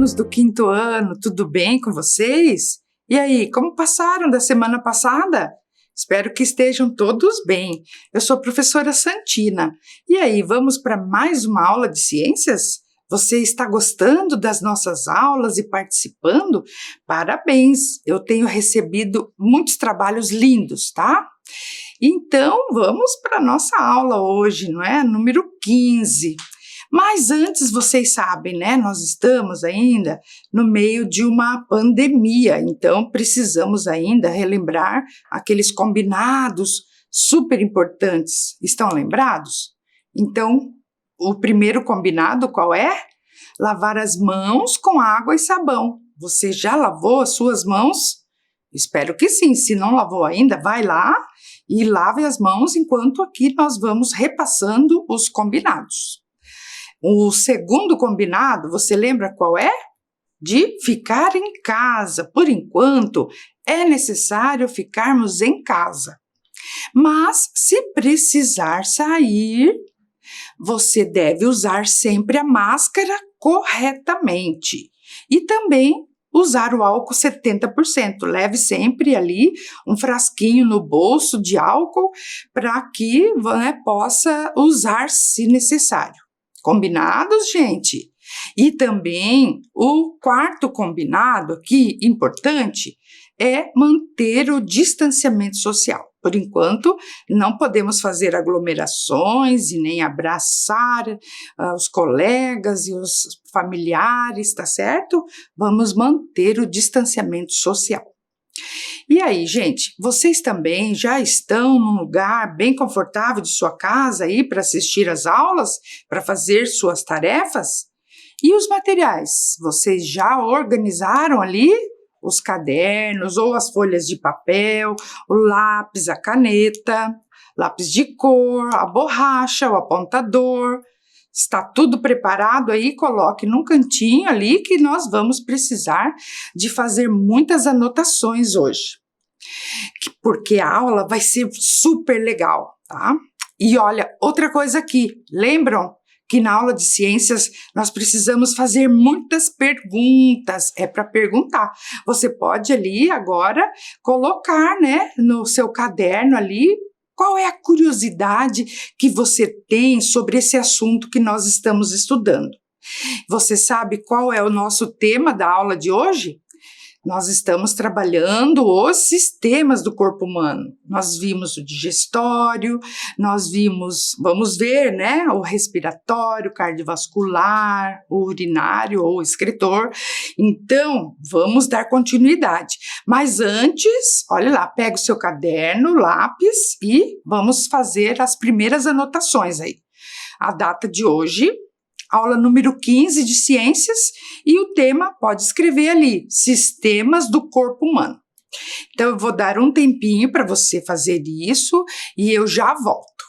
alunos do 5º ano, tudo bem com vocês? E aí, como passaram da semana passada? Espero que estejam todos bem. Eu sou a professora Santina. E aí, vamos para mais uma aula de ciências? Você está gostando das nossas aulas e participando? Parabéns! Eu tenho recebido muitos trabalhos lindos, tá? Então, vamos para a nossa aula hoje, não é? Número 15. Mas antes, vocês sabem, né? Nós estamos ainda no meio de uma pandemia, então precisamos ainda relembrar aqueles combinados super importantes. Estão lembrados? Então, o primeiro combinado qual é? Lavar as mãos com água e sabão. Você já lavou as suas mãos? Espero que sim. Se não lavou ainda, vai lá e lave as mãos enquanto aqui nós vamos repassando os combinados. O segundo combinado, você lembra qual é? De ficar em casa. Por enquanto, é necessário ficarmos em casa. Mas, se precisar sair, você deve usar sempre a máscara corretamente. E também usar o álcool 70%. Leve sempre ali um frasquinho no bolso de álcool para que possa usar se necessário. Combinados, gente? E também o quarto combinado aqui, importante, é manter o distanciamento social. Por enquanto, não podemos fazer aglomerações e nem abraçar os colegas e os familiares, tá certo? Vamos manter o distanciamento social. E aí, gente, vocês também já estão num lugar bem confortável de sua casa aí para assistir às aulas, para fazer suas tarefas? E os materiais? Vocês já organizaram ali os cadernos ou as folhas de papel, o lápis, a caneta, lápis de cor, a borracha, o apontador? Está tudo preparado aí? Coloque num cantinho ali que nós vamos precisar de fazer muitas anotações hoje. Porque a aula vai ser super legal, tá? E olha, outra coisa aqui, lembram que na aula de ciências nós precisamos fazer muitas perguntas, é para perguntar. Você pode ali agora colocar, né, no seu caderno ali, qual é a curiosidade que você tem sobre esse assunto que nós estamos estudando. Você sabe qual é o nosso tema da aula de hoje? Nós estamos trabalhando os sistemas do corpo humano. Nós vimos o digestório, vamos ver, né, o respiratório, cardiovascular, o urinário ou excretor. Então, vamos dar continuidade. Mas antes, olha lá, pega o seu caderno, lápis e vamos fazer as primeiras anotações aí. A data de hoje, aula número 15 de ciências, e o tema, pode escrever ali, sistemas do corpo humano. Então, eu vou dar um tempinho para você fazer isso e eu já volto.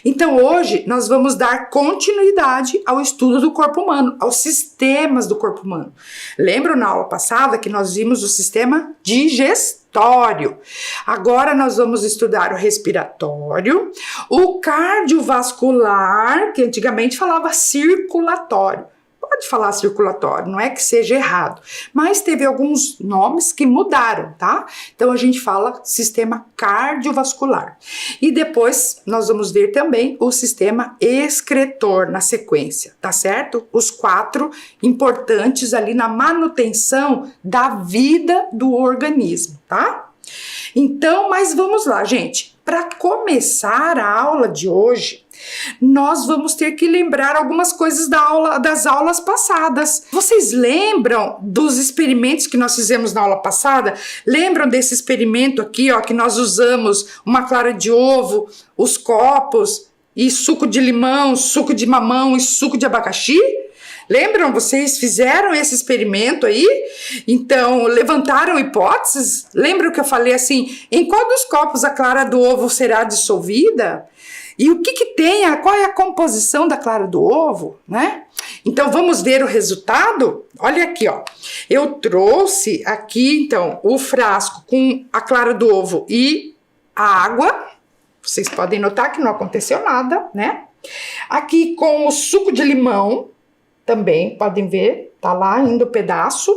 Então, hoje, nós vamos dar continuidade ao estudo do corpo humano, aos sistemas do corpo humano. Lembram na aula passada que nós vimos o sistema digestório? Agora, nós vamos estudar o respiratório, o cardiovascular, que antigamente falava circulatório. Pode falar circulatório, não é que seja errado, mas teve alguns nomes que mudaram, tá? Então a gente fala sistema cardiovascular. E depois nós vamos ver também o sistema excretor na sequência, tá certo? Os 4 importantes ali na manutenção da vida do organismo, tá? Então, mas vamos lá, gente. Para começar a aula de hoje, nós vamos ter que lembrar algumas coisas das aulas passadas. Vocês lembram dos experimentos que nós fizemos na aula passada? Lembram desse experimento aqui, ó, que nós usamos uma clara de ovo, os copos e suco de limão, suco de mamão e suco de abacaxi? Lembram? Vocês fizeram esse experimento aí? Então, levantaram hipóteses? Lembram que eu falei assim, em qual dos copos a clara do ovo será dissolvida? E o que tem, qual é a composição da clara do ovo, né? Então, vamos ver o resultado? Olha aqui, ó. Eu trouxe aqui, então, o frasco com a clara do ovo e a água. Vocês podem notar que não aconteceu nada, né? Aqui com o suco de limão, também, podem ver, tá lá ainda o pedaço.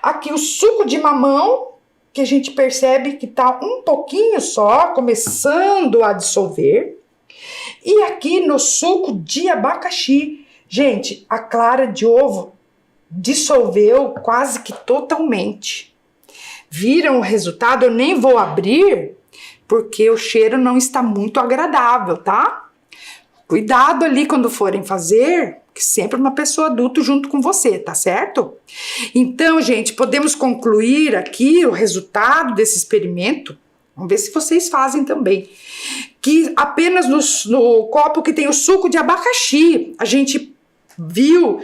Aqui o suco de mamão, que a gente percebe que tá um pouquinho só, começando a dissolver. E aqui no suco de abacaxi, gente, a clara de ovo dissolveu quase que totalmente. Viram o resultado? Eu nem vou abrir, porque o cheiro não está muito agradável, tá? Cuidado ali quando forem fazer, que sempre uma pessoa adulta junto com você, tá certo? Então, gente, podemos concluir aqui o resultado desse experimento. Vamos ver se vocês fazem também. Que apenas no copo que tem o suco de abacaxi, a gente viu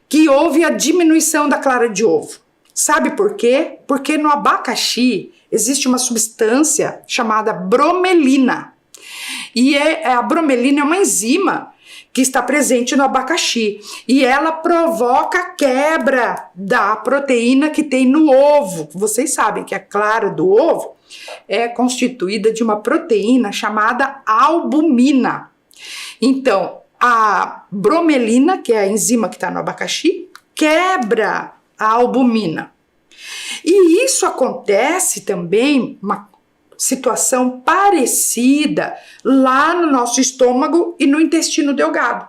que houve a diminuição da clara de ovo. Sabe por quê? Porque no abacaxi existe uma substância chamada bromelina. E a bromelina é uma enzima que está presente no abacaxi. E ela provoca a quebra da proteína que tem no ovo. Vocês sabem que a clara do ovo é constituída de uma proteína chamada albumina. Então, a bromelina, que é a enzima que está no abacaxi, quebra a albumina. E isso acontece também, uma situação parecida lá no nosso estômago e no intestino delgado.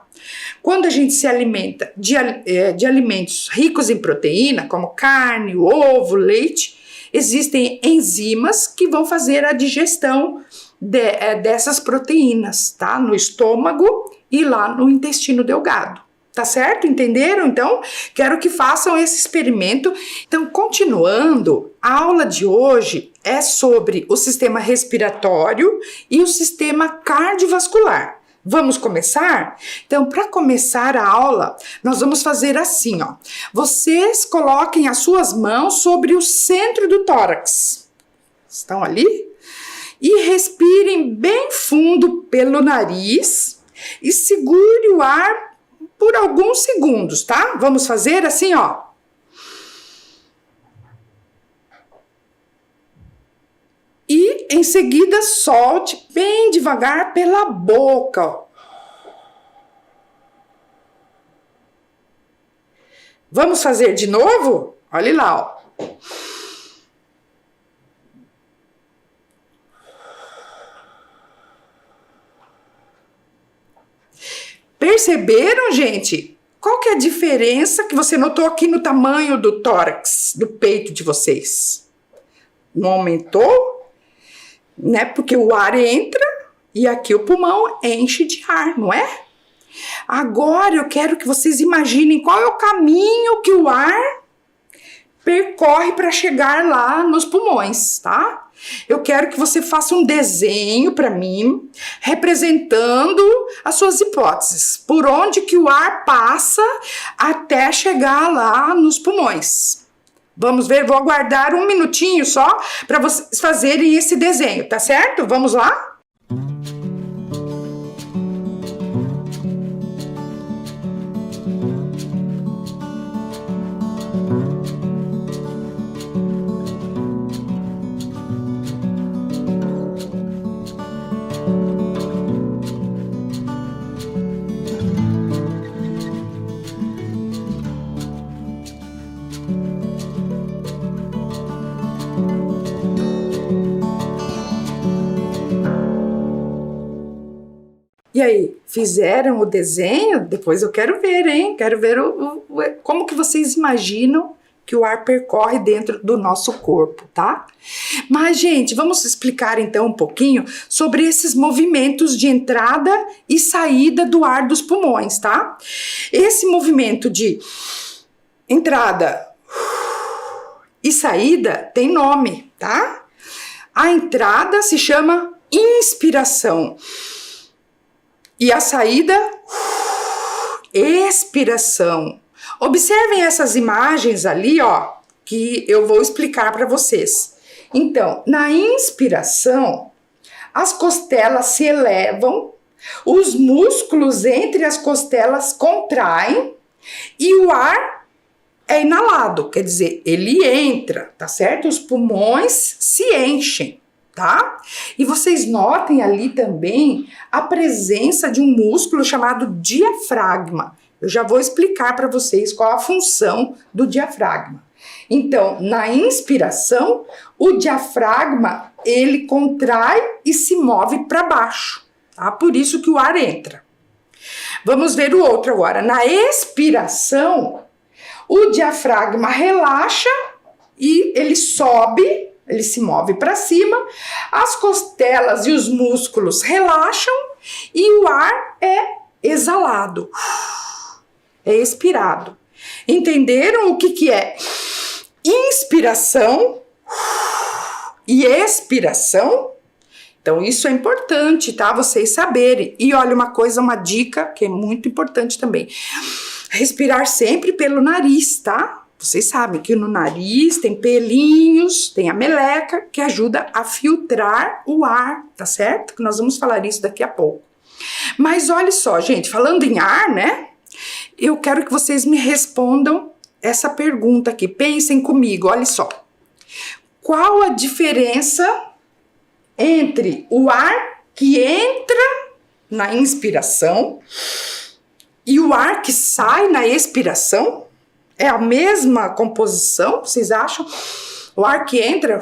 Quando a gente se alimenta de alimentos ricos em proteína, como carne, ovo, leite, existem enzimas que vão fazer a digestão dessas proteínas, tá? No estômago e lá no intestino delgado. Tá certo? Entenderam? Então, quero que façam esse experimento. Então, continuando, a aula de hoje é sobre o sistema respiratório e o sistema cardiovascular. Vamos começar? Então, para começar a aula, nós vamos fazer assim, ó. Vocês coloquem as suas mãos sobre o centro do tórax. Estão ali? E respirem bem fundo pelo nariz e segure o ar por alguns segundos, tá? Vamos fazer assim, ó. E em seguida solte bem devagar pela boca, ó. Vamos fazer de novo? Olha lá, ó. Perceberam, gente? Qual que é a diferença que você notou aqui no tamanho do tórax, do peito de vocês? Não aumentou, né? Porque o ar entra e aqui o pulmão enche de ar, não é? Agora eu quero que vocês imaginem qual é o caminho que o ar percorre para chegar lá nos pulmões, tá? Eu quero que você faça um desenho para mim, representando as suas hipóteses, por onde que o ar passa até chegar lá nos pulmões. Vamos ver, vou aguardar um minutinho só para vocês fazerem esse desenho, tá certo? Vamos lá? E aí, fizeram o desenho? Depois eu quero ver, hein? Quero ver como que vocês imaginam que o ar percorre dentro do nosso corpo, tá? Mas, gente, vamos explicar então um pouquinho sobre esses movimentos de entrada e saída do ar dos pulmões, tá? Esse movimento de entrada e saída tem nome, tá? A entrada se chama inspiração e a saída, expiração. Observem essas imagens ali, ó, que eu vou explicar para vocês. Então, na inspiração, as costelas se elevam, os músculos entre as costelas contraem e o ar é inalado, quer dizer, ele entra, tá certo? Os pulmões se enchem, tá? E vocês notem ali também a presença de um músculo chamado diafragma. Eu já vou explicar para vocês qual a função do diafragma. Então, na inspiração, o diafragma, ele contrai e se move para baixo, tá? Por isso que o ar entra. Vamos ver o outro agora. Na expiração, o diafragma relaxa e ele sobe, ele se move para cima, as costelas e os músculos relaxam e o ar é exalado, é expirado. Entenderam o que é inspiração e expiração? Então, isso é importante, tá? Vocês saberem. E olha, uma coisa, uma dica que é muito importante também. Respirar sempre pelo nariz, tá? Vocês sabem que no nariz tem pelinhos, tem a meleca que ajuda a filtrar o ar, tá certo? Que nós vamos falar isso daqui a pouco. Mas olha só, gente, falando em ar, né? Eu quero que vocês me respondam essa pergunta aqui. Pensem comigo, olha só. Qual a diferença entre o ar que entra na inspiração e o ar que sai na expiração? É a mesma composição, vocês acham? O ar que entra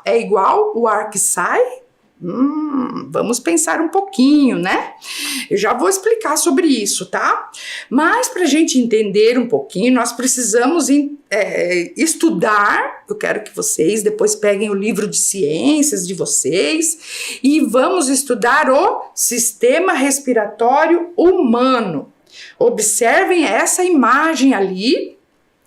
é igual o ar que sai? Vamos pensar um pouquinho, né? Eu já vou explicar sobre isso, tá? Mas para a gente entender um pouquinho, nós precisamos estudar. Eu quero que vocês depois peguem o livro de ciências de vocês e vamos estudar o sistema respiratório humano. Observem essa imagem ali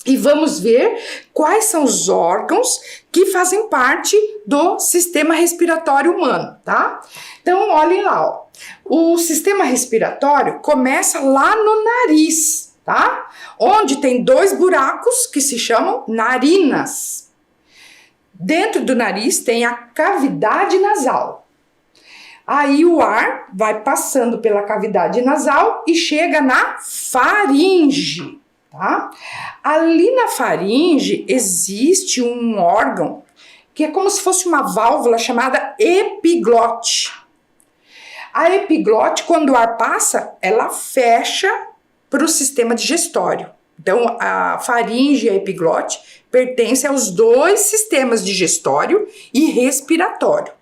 e vamos ver quais são os órgãos que fazem parte do sistema respiratório humano, tá? Então, olhem lá, ó. O sistema respiratório começa lá no nariz, tá? Onde tem 2 buracos que se chamam narinas. Dentro do nariz tem a cavidade nasal. Aí o ar vai passando pela cavidade nasal e chega na faringe, tá? Ali na faringe existe um órgão que é como se fosse uma válvula chamada epiglote. A epiglote, quando o ar passa, ela fecha para o sistema digestório. Então, a faringe e a epiglote pertencem aos 2 sistemas digestório e respiratório.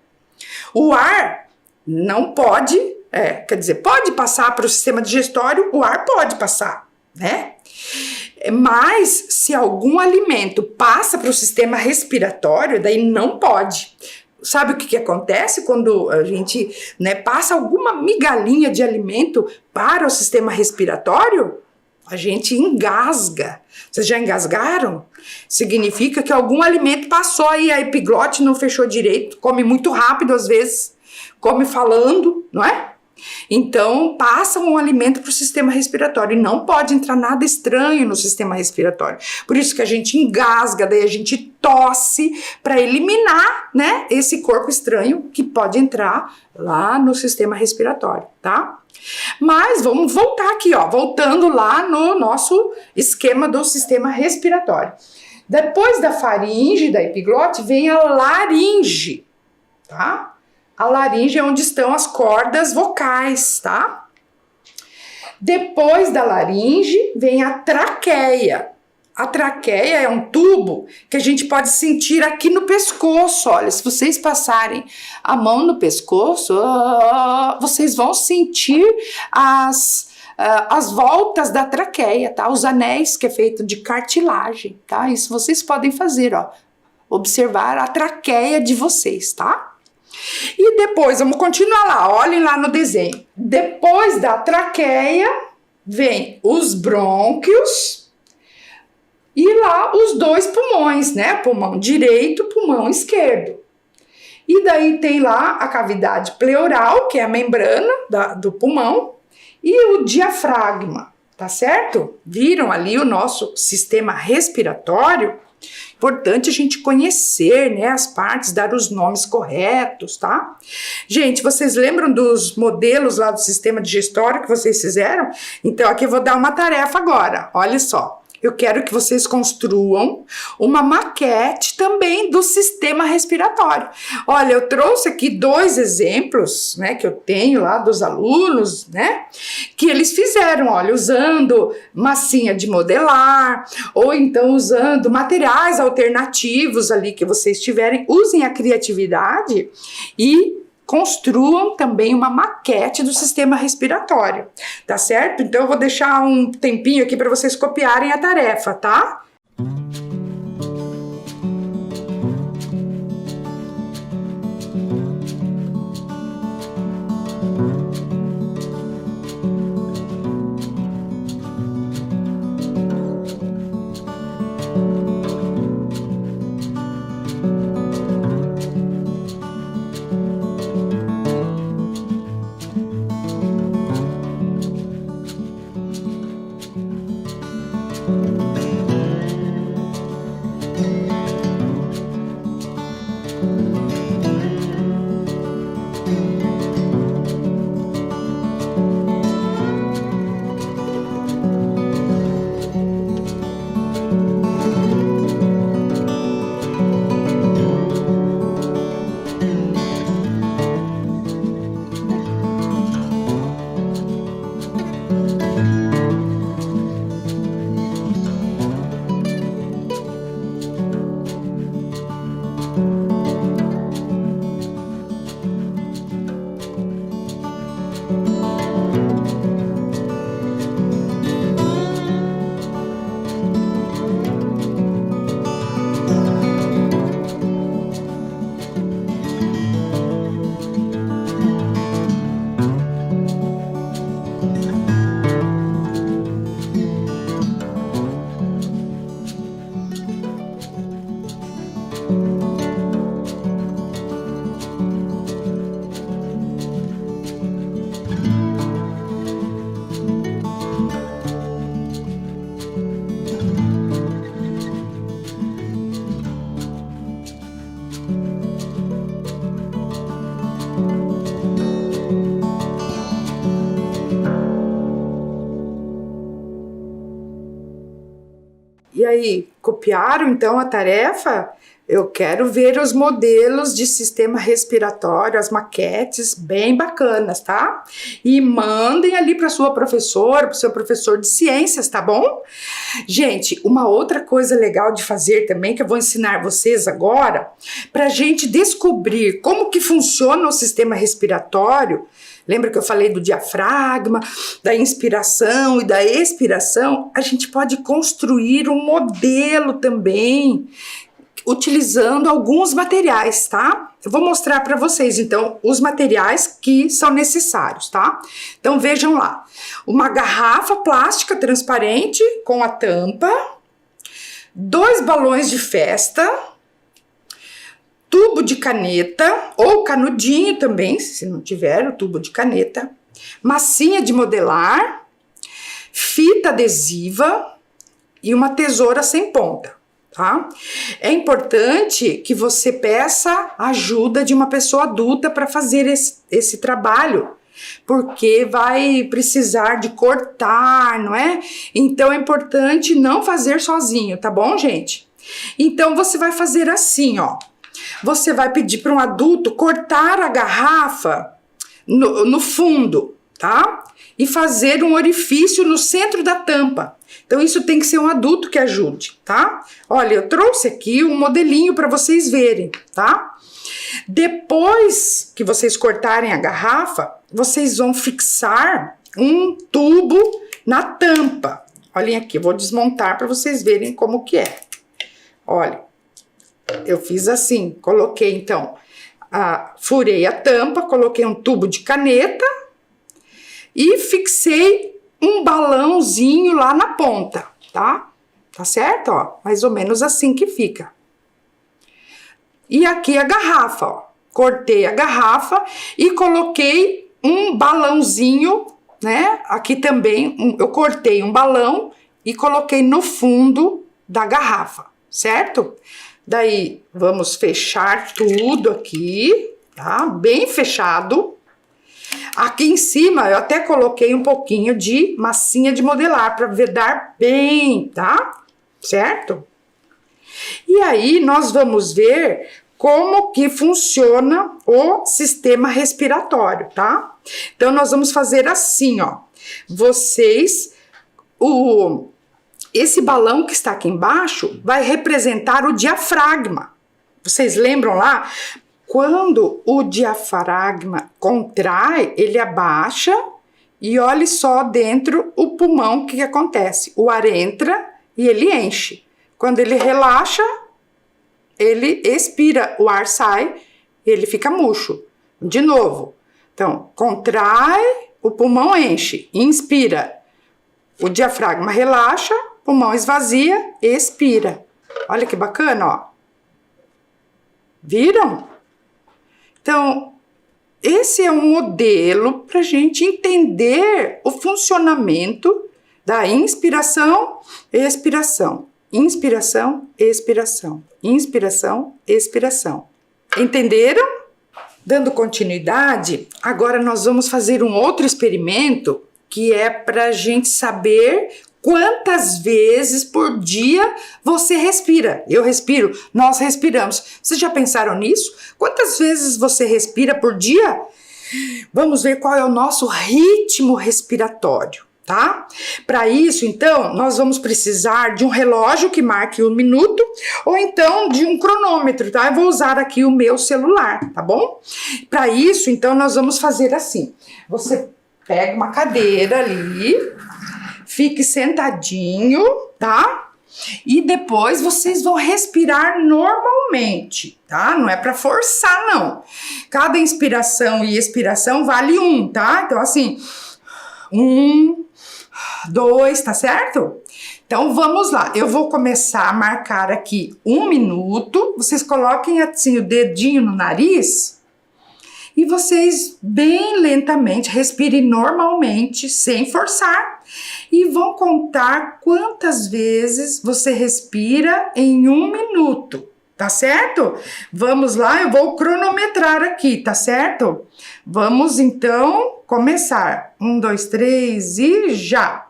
O ar não pode, quer dizer, pode passar para o sistema digestório, o ar pode passar, né? Mas se algum alimento passa para o sistema respiratório, daí não pode. Sabe o que acontece quando a gente, né, passa alguma migalhinha de alimento para o sistema respiratório? A gente engasga. Vocês já engasgaram? Significa que algum alimento passou aí, a epiglote não fechou direito, come muito rápido às vezes, come falando, não é? Então, passa um alimento para o sistema respiratório e não pode entrar nada estranho no sistema respiratório. Por isso que a gente engasga, daí a gente tosse para eliminar, né, esse corpo estranho que pode entrar lá no sistema respiratório, tá? Mas vamos voltar aqui, ó, voltando lá no nosso esquema do sistema respiratório. Depois da faringe, da epiglote, vem a laringe, tá? A laringe é onde estão as cordas vocais, tá? Depois da laringe vem a traqueia. A traqueia é um tubo que a gente pode sentir aqui no pescoço. Olha, se vocês passarem a mão no pescoço, vocês vão sentir as voltas da traqueia, tá? Os anéis, que é feito de cartilagem, tá? Isso vocês podem fazer, ó. Observar a traqueia de vocês, tá? E depois, vamos continuar lá, olhem lá no desenho. Depois da traqueia, vem os brônquios e lá os dois pulmões, né? Pulmão direito, pulmão esquerdo. E daí tem lá a cavidade pleural, que é a membrana do pulmão, e o diafragma, tá certo? Viram ali o nosso sistema respiratório? Importante a gente conhecer, né, as partes, dar os nomes corretos, tá? Gente, vocês lembram dos modelos lá do sistema digestório que vocês fizeram? Então, aqui eu vou dar uma tarefa agora, olha só. Eu quero que vocês construam uma maquete também do sistema respiratório. Olha, eu trouxe aqui 2 exemplos, né, que eu tenho lá dos alunos, né, que eles fizeram, olha, usando massinha de modelar, ou então usando materiais alternativos ali que vocês tiverem. Usem a criatividade e construam também uma maquete do sistema respiratório, tá certo? Então eu vou deixar um tempinho aqui para vocês copiarem a tarefa, tá? E aí, copiaram então a tarefa? Eu quero ver os modelos de sistema respiratório, as maquetes bem bacanas, tá? E mandem ali para sua professora, para o seu professor de ciências, tá bom? Gente, uma outra coisa legal de fazer também, que eu vou ensinar vocês agora, para a gente descobrir como que funciona o sistema respiratório. Lembra que eu falei do diafragma, da inspiração e da expiração? A gente pode construir um modelo também, utilizando alguns materiais, tá? Eu vou mostrar para vocês, então, os materiais que são necessários, tá? Então, vejam lá. Uma garrafa plástica transparente com a tampa, 2 balões de festa, tubo de caneta, ou canudinho também, se não tiver o tubo de caneta, massinha de modelar, fita adesiva e uma tesoura sem ponta, tá? É importante que você peça ajuda de uma pessoa adulta para fazer esse trabalho, porque vai precisar de cortar, não é? Então é importante não fazer sozinho, tá bom, gente? Então você vai fazer assim, ó. Você vai pedir para um adulto cortar a garrafa no fundo, tá? E fazer um orifício no centro da tampa. Então, isso tem que ser um adulto que ajude, tá? Olha, eu trouxe aqui um modelinho para vocês verem, tá? Depois que vocês cortarem a garrafa, vocês vão fixar um tubo na tampa. Olhem aqui, eu vou desmontar para vocês verem como que é. Olha, eu fiz assim, coloquei então, furei a tampa, coloquei um tubo de caneta e fixei um balãozinho lá na ponta, tá? Tá certo, ó? Mais ou menos assim que fica. E aqui a garrafa, ó. Cortei a garrafa e coloquei um balãozinho, né? Aqui também, eu cortei um balão e coloquei no fundo da garrafa, certo? Daí, vamos fechar tudo aqui, tá? Bem fechado. Aqui em cima, eu até coloquei um pouquinho de massinha de modelar para vedar bem, tá? Certo? E aí, nós vamos ver como que funciona o sistema respiratório, tá? Então, nós vamos fazer assim, ó. Esse balão que está aqui embaixo vai representar o diafragma. Vocês lembram lá? Quando o diafragma contrai, ele abaixa e olhe só dentro o pulmão o que acontece. O ar entra e ele enche. Quando ele relaxa, ele expira, o ar sai e ele fica murcho. De novo. Então, contrai, o pulmão enche, inspira. O diafragma relaxa, pulmão esvazia, expira. Olha que bacana, ó. Viram? Então, esse é um modelo para a gente entender o funcionamento da inspiração e expiração. Inspiração, expiração. Inspiração, expiração. Entenderam? Dando continuidade, agora nós vamos fazer um outro experimento que é para a gente saber quantas vezes por dia você respira. Eu respiro, nós respiramos. Vocês já pensaram nisso? Quantas vezes você respira por dia? Vamos ver qual é o nosso ritmo respiratório, tá? Para isso, então, nós vamos precisar de um relógio que marque 1 minuto ou então de um cronômetro, tá? Eu vou usar aqui o meu celular, tá bom? Para isso, então, nós vamos fazer assim. Você pega uma cadeira ali, fique sentadinho, tá? E depois vocês vão respirar normalmente, tá? Não é para forçar, não. Cada inspiração e expiração vale 1, tá? Então, assim, 1, 2, tá certo? Então, vamos lá. Eu vou começar a marcar aqui 1 minuto. Vocês coloquem assim o dedinho no nariz. E vocês, bem lentamente, respirem normalmente, sem forçar. E vão contar quantas vezes você respira em 1 minuto, tá certo? Vamos lá, eu vou cronometrar aqui, tá certo? Vamos, então, começar. 1, 2, 3 e já!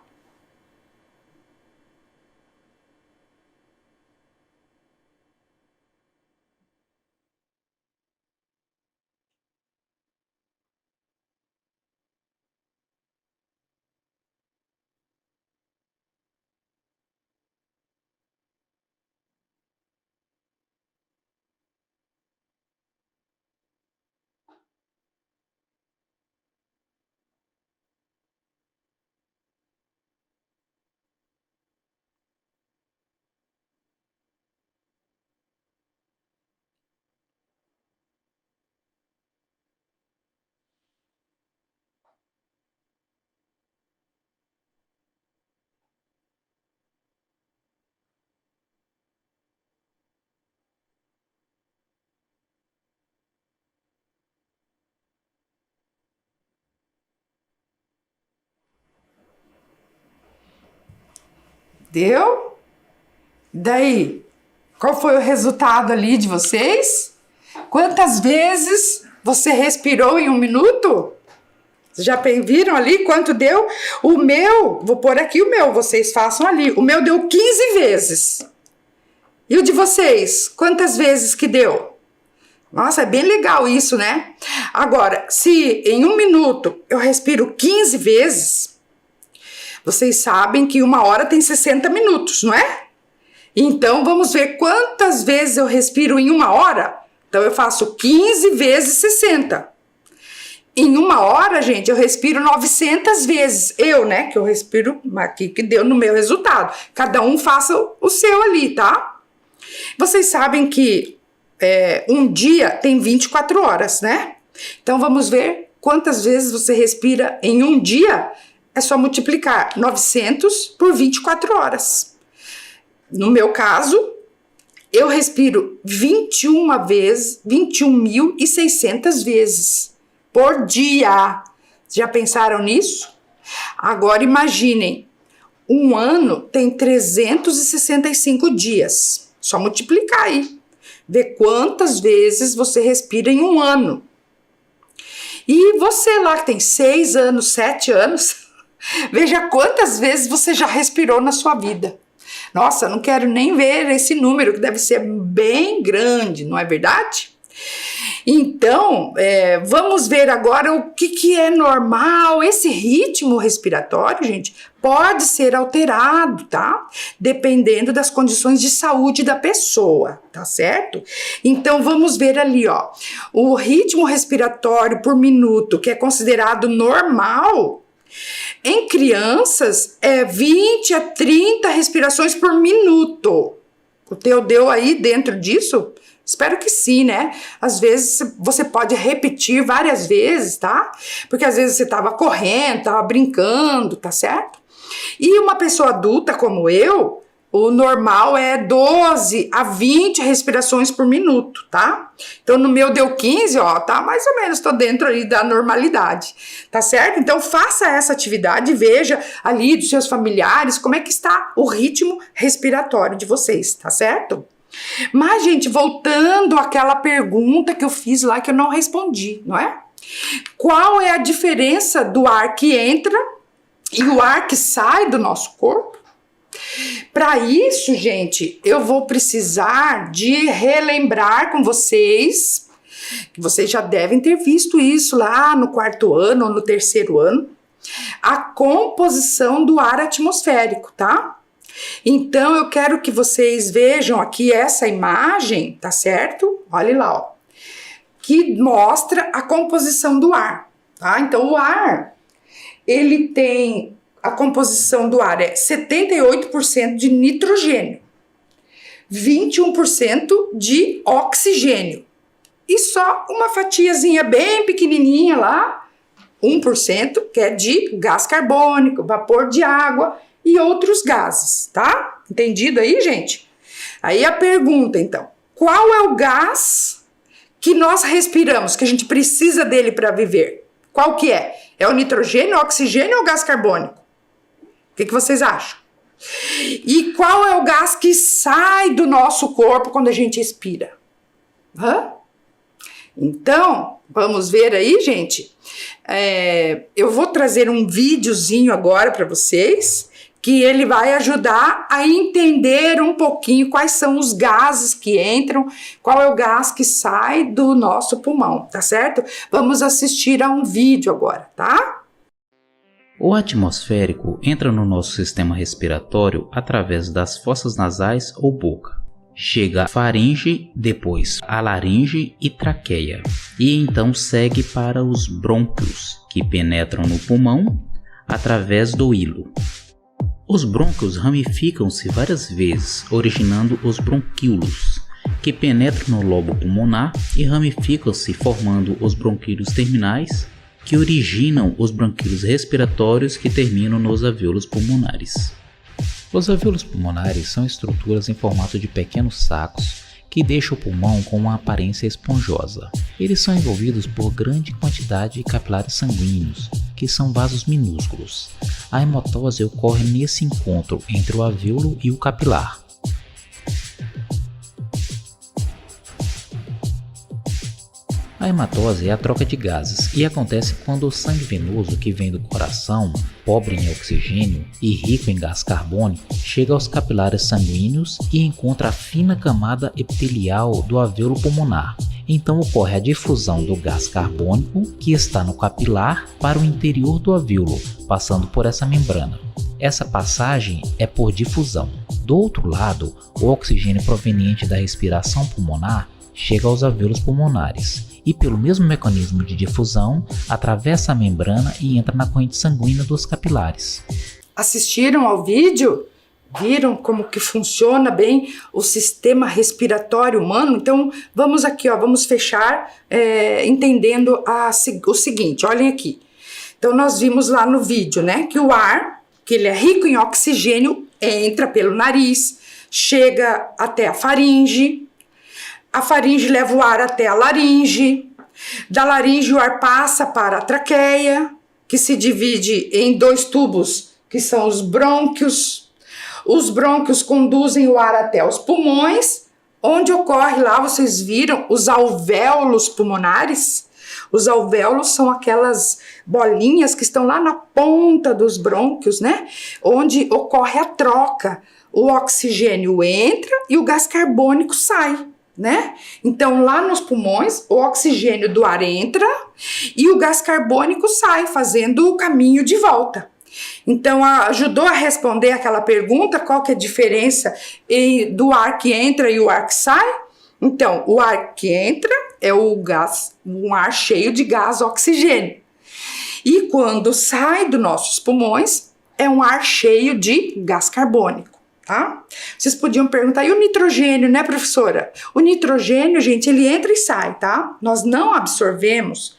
Deu? Daí, qual foi o resultado ali de vocês? Quantas vezes você respirou em 1 minuto? Já viram ali quanto deu? O meu, vou pôr aqui o meu, vocês façam ali. O meu deu 15 vezes. E o de vocês? Quantas vezes que deu? Nossa, é bem legal isso, né? Agora, se em 1 minuto eu respiro 15 vezes, vocês sabem que 1 hora tem 60 minutos, não é? Então, vamos ver quantas vezes eu respiro em 1 hora. Então, eu faço 15 vezes 60. Em 1 hora, gente, eu respiro 900 vezes. Eu, né, que eu respiro aqui, que deu no meu resultado. Cada um faça o seu ali, tá? Vocês sabem que um dia tem 24 horas, né? Então, vamos ver quantas vezes você respira em um dia. É só multiplicar 900 por 24 horas. No meu caso, eu respiro 21.600 vezes por dia. Já pensaram nisso? Agora imaginem, um ano tem 365 dias. Só multiplicar aí. Ver quantas vezes você respira em um ano. E você lá que tem 6 anos, 7 anos... Veja quantas vezes você já respirou na sua vida. Nossa, não quero nem ver esse número, que deve ser bem grande, não é verdade? Então, vamos ver agora o que é normal. Esse ritmo respiratório, gente, pode ser alterado, tá? Dependendo das condições de saúde da pessoa, tá certo? Então, vamos ver ali, ó. O ritmo respiratório por minuto, que é considerado normal... Em crianças, 20 a 30 respirações por minuto. O teu deu aí dentro disso? Espero que sim, né? Às vezes você pode repetir várias vezes, tá? Porque às vezes você estava correndo, estava brincando, tá certo? E uma pessoa adulta como eu, o normal é 12 a 20 respirações por minuto, tá? Então, no meu deu 15, ó, tá? Mais ou menos, tô dentro ali da normalidade, tá certo? Então, faça essa atividade e veja ali dos seus familiares como é que está o ritmo respiratório de vocês, tá certo? Mas, gente, voltando àquela pergunta que eu fiz lá que eu não respondi, não é? Qual é a diferença do ar que entra e o ar que sai do nosso corpo? Para isso, gente, eu vou precisar de relembrar com vocês, que vocês já devem ter visto isso lá no 4º ano ou no 3º ano, a composição do ar atmosférico, tá? Então, eu quero que vocês vejam aqui essa imagem, tá certo? Olha lá, ó, que mostra a composição do ar, tá? Então, o ar, ele tem... A composição do ar é 78% de nitrogênio, 21% de oxigênio e só uma fatiazinha bem pequenininha lá, 1%, que é de gás carbônico, vapor de água e outros gases, tá? Entendido aí, gente? Aí a pergunta, então, qual é o gás que nós respiramos, que a gente precisa dele para viver? Qual que é? É o nitrogênio, o oxigênio ou o gás carbônico? O que vocês acham? E qual é o gás que sai do nosso corpo quando a gente expira? Então, vamos ver aí, gente. Eu vou trazer um videozinho agora para vocês, que ele vai ajudar a entender um pouquinho quais são os gases que entram, qual é o gás que sai do nosso pulmão, tá certo? Vamos assistir a um vídeo agora, tá? O atmosférico entra no nosso sistema respiratório através das fossas nasais ou boca. Chega à faringe, depois à laringe e traqueia, e então segue para os brônquios, que penetram no pulmão através do hilo. Os brônquios ramificam-se várias vezes, originando os bronquíolos, que penetram no lobo pulmonar e ramificam-se formando os bronquíolos terminais, que originam os bronquíolos respiratórios que terminam nos alvéolos pulmonares. Os alvéolos pulmonares são estruturas em formato de pequenos sacos que deixam o pulmão com uma aparência esponjosa. Eles são envolvidos por grande quantidade de capilares sanguíneos, que são vasos minúsculos. A hematose ocorre nesse encontro entre o alvéolo e o capilar. A hematose é a troca de gases e acontece quando o sangue venoso que vem do coração, pobre em oxigênio e rico em gás carbônico, chega aos capilares sanguíneos e encontra a fina camada epitelial do alvéolo pulmonar. Então ocorre a difusão do gás carbônico que está no capilar para o interior do alvéolo, passando por essa membrana. Essa passagem é por difusão. Do outro lado, o oxigênio proveniente da respiração pulmonar chega aos alvéolos pulmonares e, pelo mesmo mecanismo de difusão, atravessa a membrana e entra na corrente sanguínea dos capilares. Assistiram ao vídeo? Viram como que funciona bem o sistema respiratório humano? Então, vamos aqui, vamos fechar entendendo o seguinte, olhem aqui. Então, nós vimos lá no vídeo, né, que o ar, que ele é rico em oxigênio, entra pelo nariz, chega até a faringe leva o ar até a laringe, da laringe o ar passa para a traqueia, que se divide em 2 tubos, que são os brônquios. Os brônquios conduzem o ar até os pulmões, onde ocorre lá, vocês viram, os alvéolos pulmonares. Os alvéolos são aquelas bolinhas que estão lá na ponta dos brônquios, né? Onde ocorre a troca. O oxigênio entra e o gás carbônico sai, né? Então, lá nos pulmões, o oxigênio do ar entra e o gás carbônico sai, fazendo o caminho de volta. Então, ajudou a responder aquela pergunta, qual que é a diferença do ar que entra e o ar que sai? Então, o ar que entra é um ar cheio de gás oxigênio. E quando sai dos nossos pulmões, é um ar cheio de gás carbônico, tá? Vocês podiam perguntar, e o nitrogênio, né, professora? O nitrogênio, gente, ele entra e sai, tá? Nós não absorvemos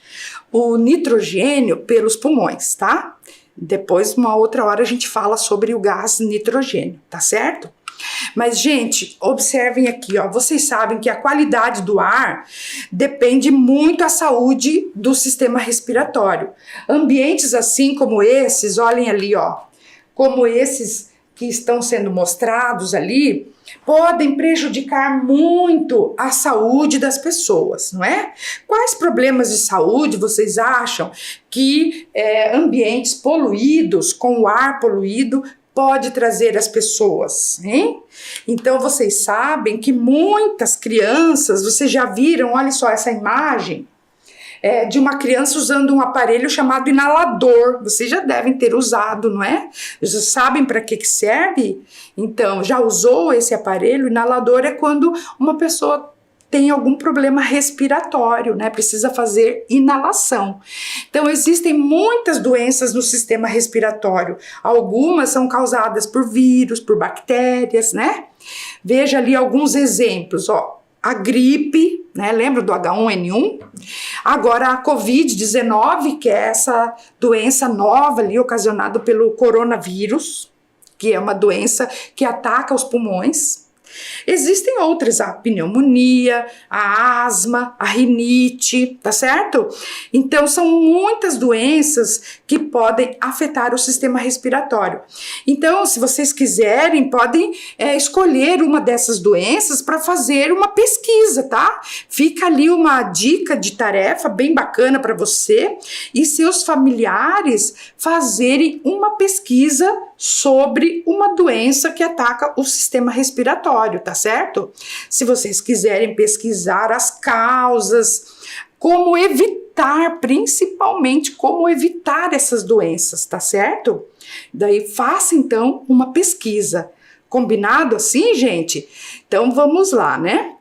o nitrogênio pelos pulmões, tá? Depois, uma outra hora, a gente fala sobre o gás nitrogênio, tá certo? Mas, gente, observem aqui, vocês sabem que a qualidade do ar depende muito da saúde do sistema respiratório. Ambientes assim como esses, olhem ali, como esses que estão sendo mostrados ali, podem prejudicar muito a saúde das pessoas, não é? Quais problemas de saúde vocês acham que ambientes poluídos, com o ar poluído, pode trazer às pessoas, hein? Então, vocês sabem que muitas crianças, vocês já viram, olha só essa imagem, de uma criança usando um aparelho chamado inalador. Vocês já devem ter usado, não é? Vocês sabem para que serve? Então, já usou esse aparelho? O inalador é quando uma pessoa tem algum problema respiratório, né? Precisa fazer inalação. Então, existem muitas doenças no sistema respiratório. Algumas são causadas por vírus, por bactérias, né? Veja ali alguns exemplos, a gripe, né? Lembra do H1N1? Agora a Covid-19, que é essa doença nova ali ocasionada pelo coronavírus, que é uma doença que ataca os pulmões. Existem outras, a pneumonia, a asma, a rinite, tá certo? Então, são muitas doenças que podem afetar o sistema respiratório. Então, se vocês quiserem, podem escolher uma dessas doenças para fazer uma pesquisa, tá? Fica ali uma dica de tarefa bem bacana para você e seus familiares fazerem uma pesquisa sobre uma doença que ataca o sistema respiratório, tá certo? Se vocês quiserem pesquisar as causas, como evitar, principalmente como evitar essas doenças, tá certo? Daí faça então uma pesquisa. Combinado assim, gente? Então vamos lá, né?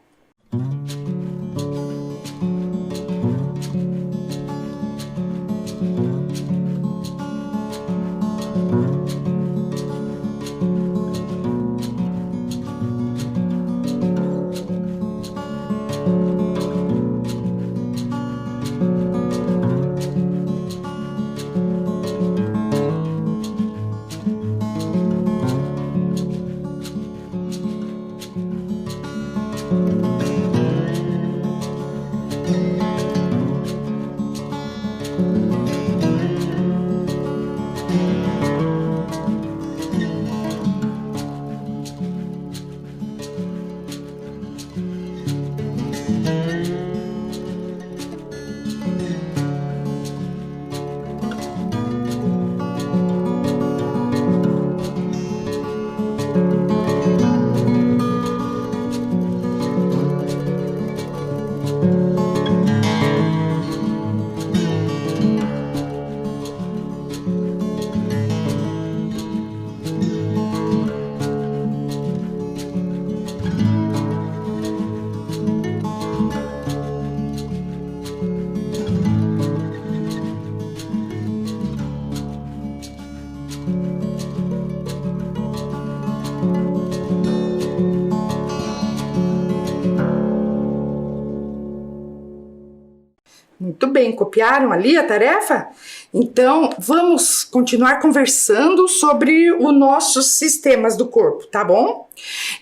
bem, copiaram ali a tarefa? Então, vamos continuar conversando sobre os nossos sistemas do corpo, tá bom?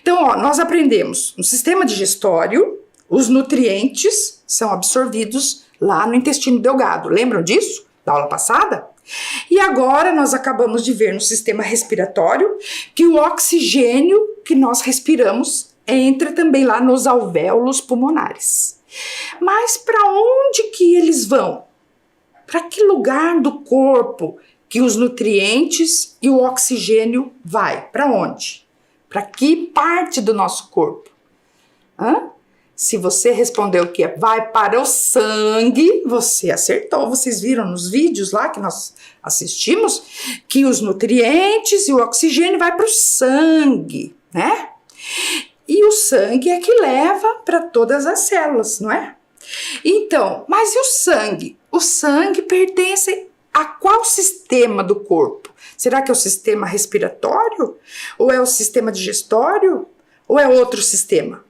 Então, ó, nós aprendemos no sistema digestório, os nutrientes são absorvidos lá no intestino delgado. Lembram disso? Da aula passada? E agora nós acabamos de ver no sistema respiratório que o oxigênio que nós respiramos entra também lá nos alvéolos pulmonares. Mas para onde que eles vão? Para que lugar do corpo que os nutrientes e o oxigênio vai? Para onde? Para que parte do nosso corpo? Se você respondeu que vai para o sangue, você acertou. Vocês viram nos vídeos lá que nós assistimos que os nutrientes e o oxigênio vai para o sangue, né? E o sangue é que leva para todas as células, não é? Então, mas e o sangue? O sangue pertence a qual sistema do corpo? Será que é o sistema respiratório? Ou é o sistema digestório? Ou é outro sistema?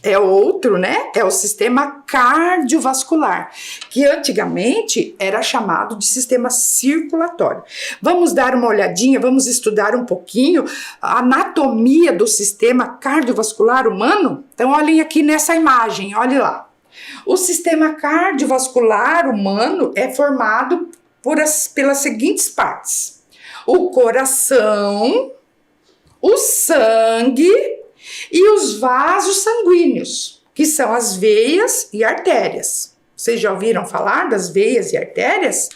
É outro, né? É o sistema cardiovascular, que antigamente era chamado de sistema circulatório. Vamos dar uma olhadinha, vamos estudar um pouquinho a anatomia do sistema cardiovascular humano? Então, olhem aqui nessa imagem, olhem lá. O sistema cardiovascular humano é formado pelas seguintes partes: o coração, o sangue e os vasos sanguíneos, que são as veias e artérias. Vocês já ouviram falar das veias e artérias?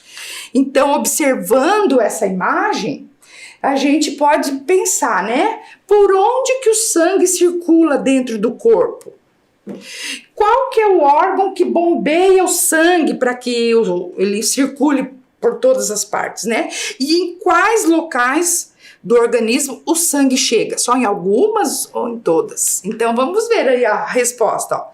Então, observando essa imagem, a gente pode pensar, né? Por onde que o sangue circula dentro do corpo? Qual que é o órgão que bombeia o sangue para que ele circule por todas as partes, né? E em quais locais do organismo o sangue chega? Só em algumas ou em todas? Então vamos ver aí a resposta. Ó.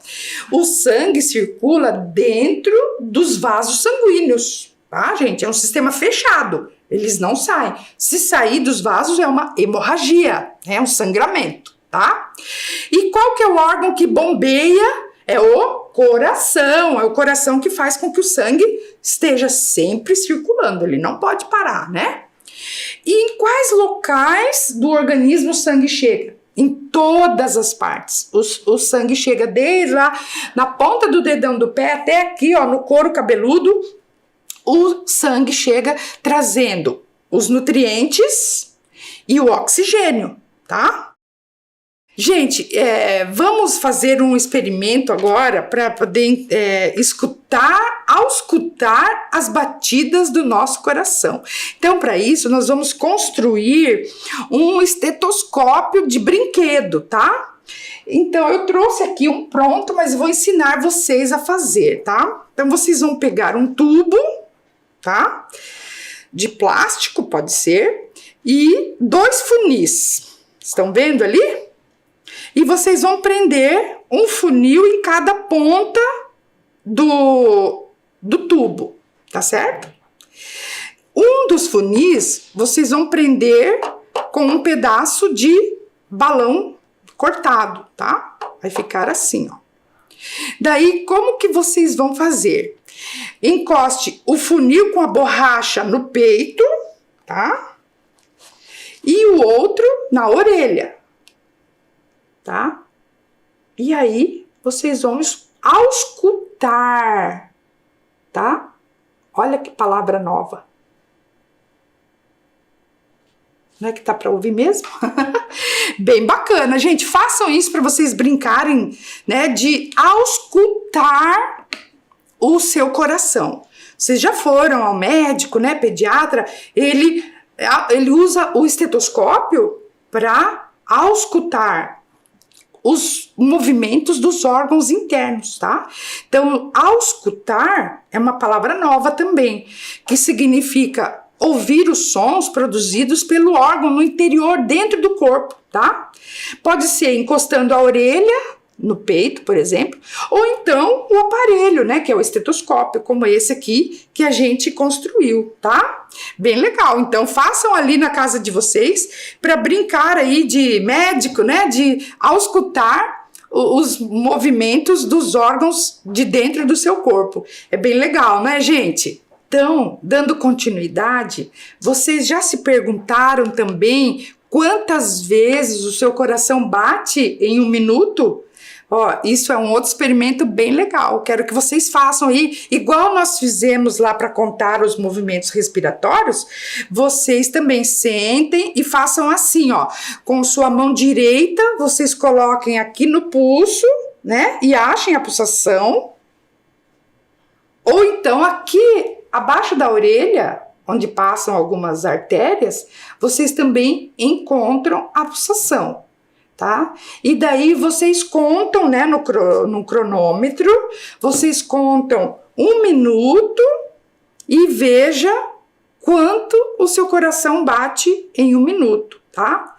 O sangue circula dentro dos vasos sanguíneos, tá, gente? É um sistema fechado, eles não saem. Se sair dos vasos é uma hemorragia, é um sangramento, tá? E qual que é o órgão que bombeia? É o coração, é o coração que faz com que o sangue esteja sempre circulando, ele não pode parar, né? E em quais locais do organismo o sangue chega? Em todas as partes. O sangue chega desde lá na ponta do dedão do pé até aqui, ó, no couro cabeludo. O sangue chega trazendo os nutrientes e o oxigênio, tá? Gente, vamos fazer um experimento agora para poder auscultar as batidas do nosso coração. Então, para isso, nós vamos construir um estetoscópio de brinquedo, tá? Então, eu trouxe aqui um pronto, mas vou ensinar vocês a fazer, tá? Então, vocês vão pegar um tubo, tá? De plástico, pode ser, e 2 funis. Estão vendo ali? E vocês vão prender um funil em cada ponta do tubo, tá certo? Um dos funis vocês vão prender com um pedaço de balão cortado, tá? Vai ficar assim, ó. Daí, como que vocês vão fazer? Encoste o funil com a borracha no peito, tá? E o outro na orelha. Tá? E aí, vocês vão auscultar, tá? Olha que palavra nova. Não é que tá para ouvir mesmo? Bem bacana, gente. Façam isso para vocês brincarem, né? De auscultar o seu coração. Vocês já foram ao médico, né? Pediatra, ele usa o estetoscópio para auscultar os movimentos dos órgãos internos, tá? Então, auscultar é uma palavra nova também, que significa ouvir os sons produzidos pelo órgão no interior, dentro do corpo, tá? Pode ser encostando a orelha no peito, por exemplo, ou então o aparelho, né, que é o estetoscópio, como esse aqui que a gente construiu, tá? Bem legal. Então façam ali na casa de vocês para brincar aí de médico, né, de auscultar os movimentos dos órgãos de dentro do seu corpo. É bem legal, né, gente? Então, dando continuidade, vocês já se perguntaram também quantas vezes o seu coração bate em 1 minuto? Ó, isso é um outro experimento bem legal. Quero que vocês façam aí, igual nós fizemos lá para contar os movimentos respiratórios, vocês também sentem e façam assim, ó, com sua mão direita, vocês coloquem aqui no pulso, né, e achem a pulsação, ou então aqui abaixo da orelha, onde passam algumas artérias, vocês também encontram a pulsação, tá? E daí vocês contam, né, no cronômetro, vocês contam 1 minuto e veja quanto o seu coração bate em 1 minuto, tá?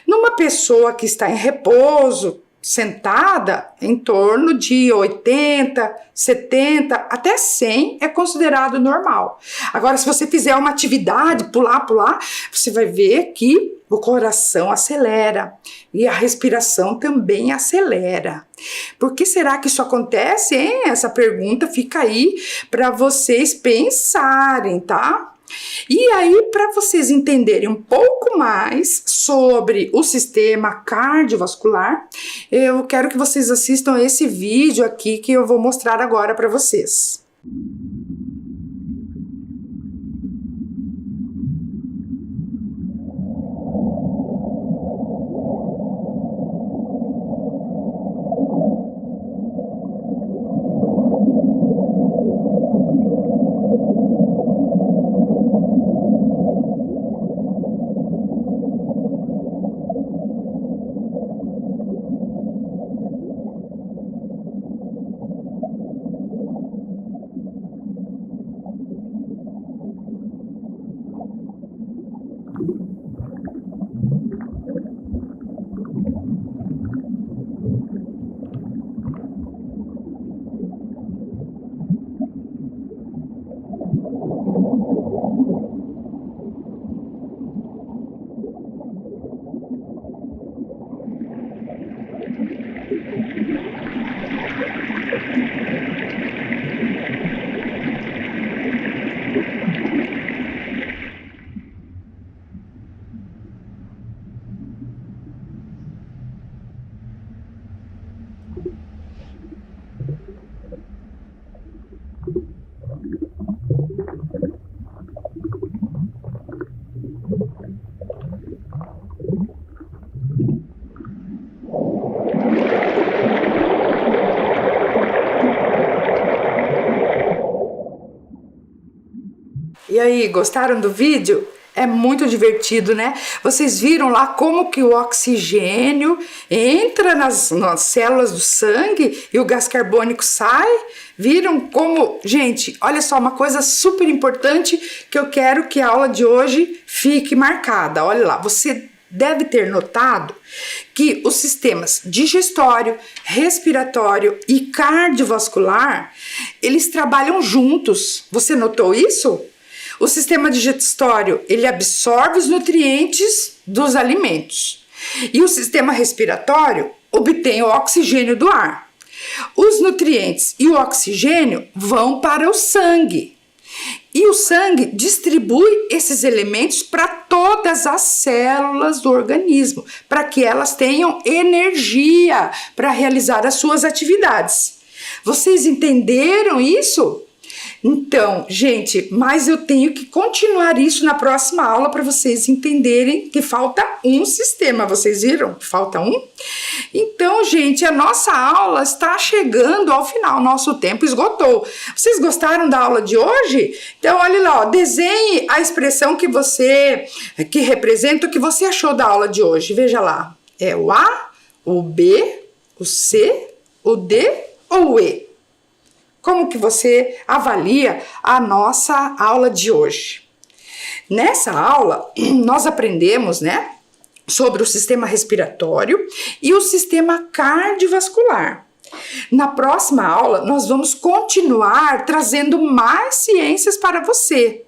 Numa pessoa que está em repouso, sentada, em torno de 80, 70, até 100 é considerado normal. Agora, se você fizer uma atividade, pular, você vai ver que o coração acelera e a respiração também acelera. Por que será que isso acontece, hein? Essa pergunta fica aí para vocês pensarem, tá? E aí, para vocês entenderem um pouco mais sobre o sistema cardiovascular, eu quero que vocês assistam esse vídeo aqui que eu vou mostrar agora para vocês. E aí, gostaram do vídeo? É muito divertido, né? Vocês viram lá como que o oxigênio entra nas células do sangue e o gás carbônico sai? Viram como... Gente, olha só, uma coisa super importante que eu quero que a aula de hoje fique marcada. Olha lá, você deve ter notado que os sistemas digestório, respiratório e cardiovascular, eles trabalham juntos. Você notou isso? O sistema digestório, ele absorve os nutrientes dos alimentos. E o sistema respiratório obtém o oxigênio do ar. Os nutrientes e o oxigênio vão para o sangue. E o sangue distribui esses elementos para todas as células do organismo, para que elas tenham energia para realizar as suas atividades. Vocês entenderam isso? Então, gente, mas eu tenho que continuar isso na próxima aula para vocês entenderem que falta um sistema. Vocês viram? Falta um? Então, gente, a nossa aula está chegando ao final. Nosso tempo esgotou. Vocês gostaram da aula de hoje? Então, olha lá, ó, desenhe a expressão que representa o que você achou da aula de hoje. Veja lá. É o A, o B, o C, o D ou o E? Como que você avalia a nossa aula de hoje? Nessa aula, nós aprendemos, né, sobre o sistema respiratório e o sistema cardiovascular. Na próxima aula, nós vamos continuar trazendo mais ciências para você.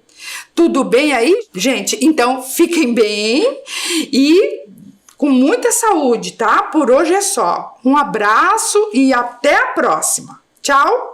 Tudo bem aí, gente? Então, fiquem bem e com muita saúde, tá? Por hoje é só. Um abraço e até a próxima. Tchau!